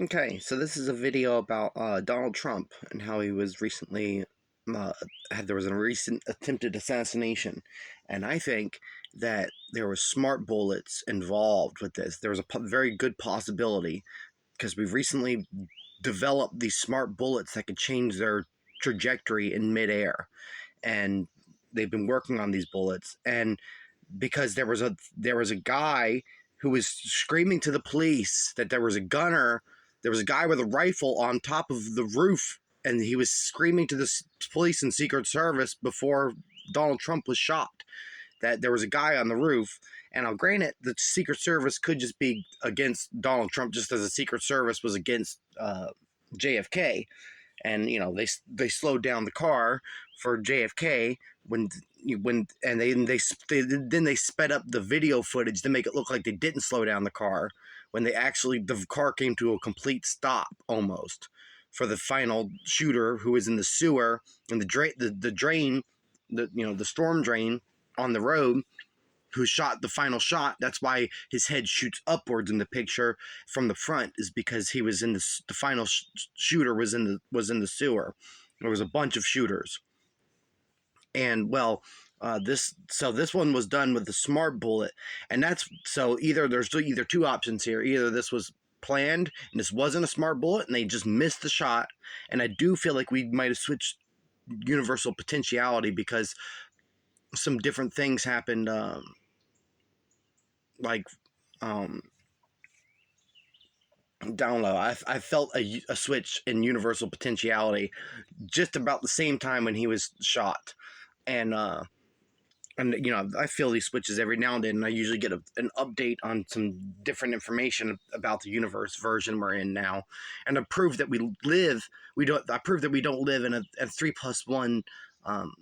Okay, so this is a video about Donald Trump and how he was recently uh, there was a recent attempted assassination, and I think that there were smart bullets involved with this. There was a very good possibility because we've recently developed these smart bullets that could change their trajectory in midair, and they've been working on these bullets. And because there was a guy who was screaming to the police that there was a gunner. There was a guy with a rifle on top of the roof, and he was screaming to the police and Secret Service before Donald Trump was shot that there was a guy on the roof. And I'll grant it, the Secret Service could just be against Donald Trump, just as the Secret Service was against JFK. And they slowed down the car for JFK when and they sped up the video footage to make it look like they didn't slow down the car when the car came to a complete stop almost for the final shooter who was in the sewer and the drain, the storm drain on the road, who shot the final shot. That's why his head shoots upwards in the picture from the front, is because he was in the final shooter was in the sewer. There was a bunch of shooters, and this one was done with the smart bullet, and there's either two options here. Either this was planned and this wasn't a smart bullet and they just missed the shot, and I do feel like we might have switched universal potentiality because some different things happened, like down low. I felt a switch in universal potentiality just about the same time when he was shot, and I feel these switches every now and then, and I usually get an update on some different information about the universe version we're in now, and I prove that I prove that we don't live in a 3+1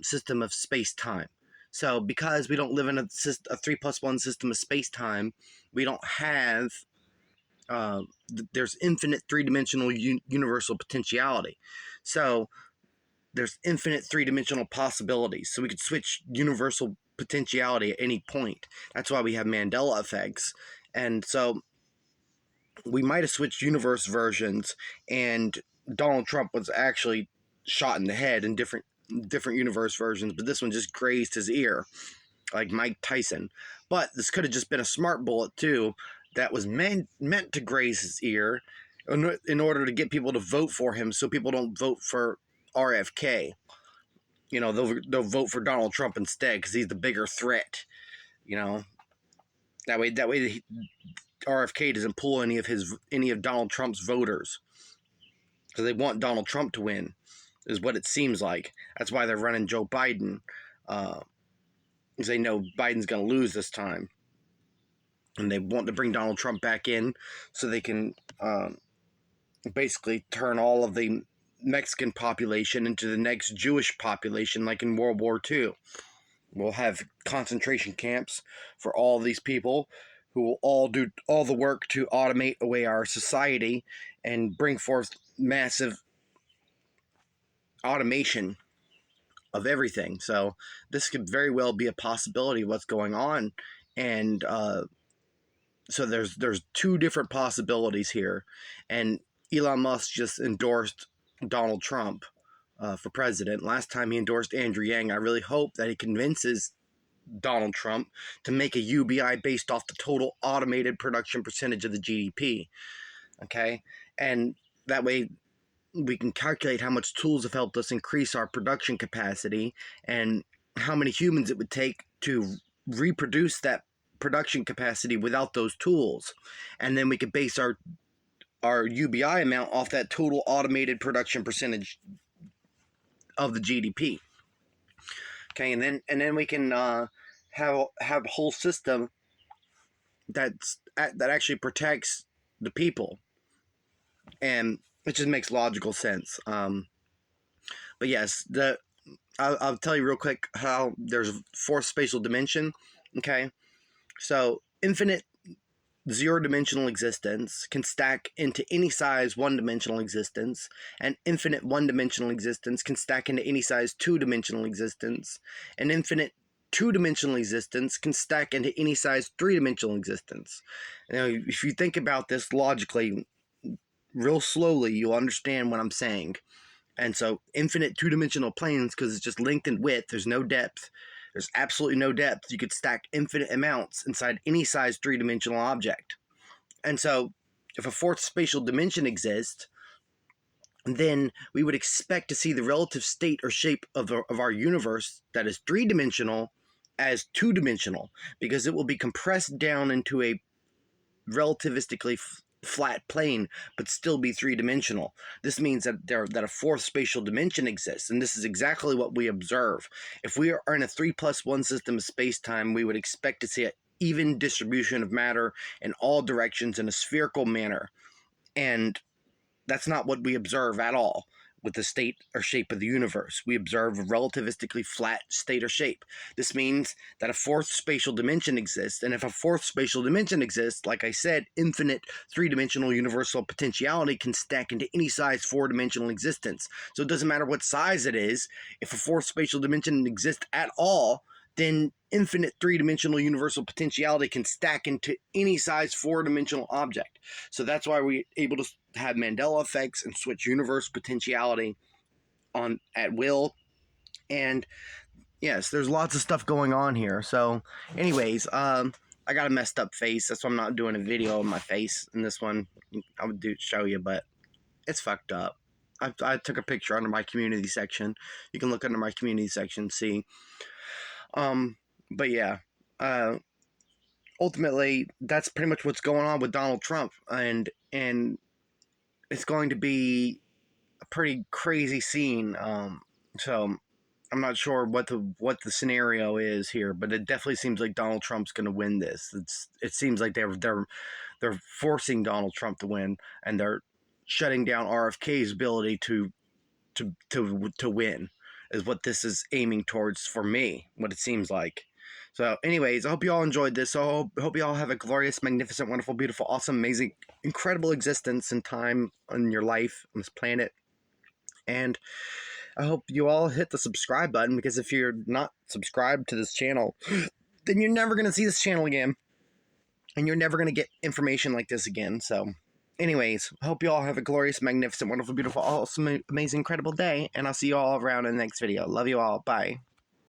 system of space time. So because we don't live in a 3+1 system of space time, we don't have there's infinite three-dimensional universal potentiality. So there's infinite three-dimensional possibilities. So we could switch universal potentiality at any point. That's why we have Mandela effects. And so we might have switched universe versions, and Donald Trump was actually shot in the head in different universe versions, but this one just grazed his ear, like Mike Tyson. But this could have just been a smart bullet too, that was meant to graze his ear in order to get people to vote for him, so people don't vote for RFK. They'll vote for Donald Trump instead because he's the bigger threat. That way RFK doesn't pull any of Donald Trump's voters, because they want Donald Trump to win, is what it seems like. That's why they're running Joe Biden, because they know Biden's going to lose this time, and they want to bring Donald Trump back in so they can basically turn all of the Mexican population into the next Jewish population, like in World War II. We'll have concentration camps for all these people who will all do all the work to automate away our society and bring forth massive automation of everything. So this could very well be a possibility of what's going on. And so there's two different possibilities here. And Elon Musk just endorsed Donald Trump for president. Last time he endorsed Andrew Yang. I really hope that he convinces Donald Trump to make a UBI based off the total automated production percentage of the GDP. Okay? And that way we can calculate how much tools have helped us increase our production capacity and how many humans it would take to reproduce that production capacity without those tools. And then we could base our UBI amount off that total automated production percentage of the GDP. Okay, and then we can have a whole system that actually protects the people, and it just makes logical sense. But yes, I'll tell you real quick how there's a fourth spatial dimension. Okay, so infinite zero-dimensional existence can stack into any size one-dimensional existence, and infinite one-dimensional existence can stack into any size two-dimensional existence, and infinite two-dimensional existence can stack into any size three-dimensional existence. Now, if you think about this logically, real slowly, you'll understand what I'm saying. And so infinite two-dimensional planes, because it's just length and width, there's no depth. There's absolutely no depth. You could stack infinite amounts inside any size three-dimensional object. And so if a fourth spatial dimension exists, then we would expect to see the relative state or shape of our universe that is three-dimensional as two-dimensional, because it will be compressed down into a relativistically flat plane, but still be three-dimensional. This means that a fourth spatial dimension exists, and this is exactly what we observe. If we are in a 3+1 system of space-time, we would expect to see an even distribution of matter in all directions in a spherical manner, and that's not what we observe at all with the state or shape of the universe. We observe a relativistically flat state or shape. This means that a fourth spatial dimension exists, and if a fourth spatial dimension exists, like I said, infinite three-dimensional universal potentiality can stack into any size four-dimensional existence. So it doesn't matter what size it is. If a fourth spatial dimension exists at all, then infinite three-dimensional universal potentiality can stack into any size four-dimensional object. So that's why we're able to have Mandela effects and switch universe potentiality on at will. And yes, there's lots of stuff going on here. So anyways, I got a messed up face. That's why I'm not doing a video of my face in this one. I would show you, but it's fucked up. I took a picture under my community section. You can look under my community section, see. But yeah, ultimately, that's pretty much what's going on with Donald Trump, and it's going to be a pretty crazy scene. So I'm not sure what the scenario is here, but it definitely seems like Donald Trump's going to win this. It seems like they're forcing Donald Trump to win, and they're shutting down RFK's ability to win, is what this is aiming towards for me, what it seems like. So anyways, I hope you all enjoyed this. So I hope you all have a glorious, magnificent, wonderful, beautiful, awesome, amazing, incredible existence and time in your life on this planet. And I hope you all hit the subscribe button, because if you're not subscribed to this channel, then you're never going to see this channel again. And you're never going to get information like this again. So anyways, I hope you all have a glorious, magnificent, wonderful, beautiful, awesome, amazing, incredible day. And I'll see you all around in the next video. Love you all. Bye.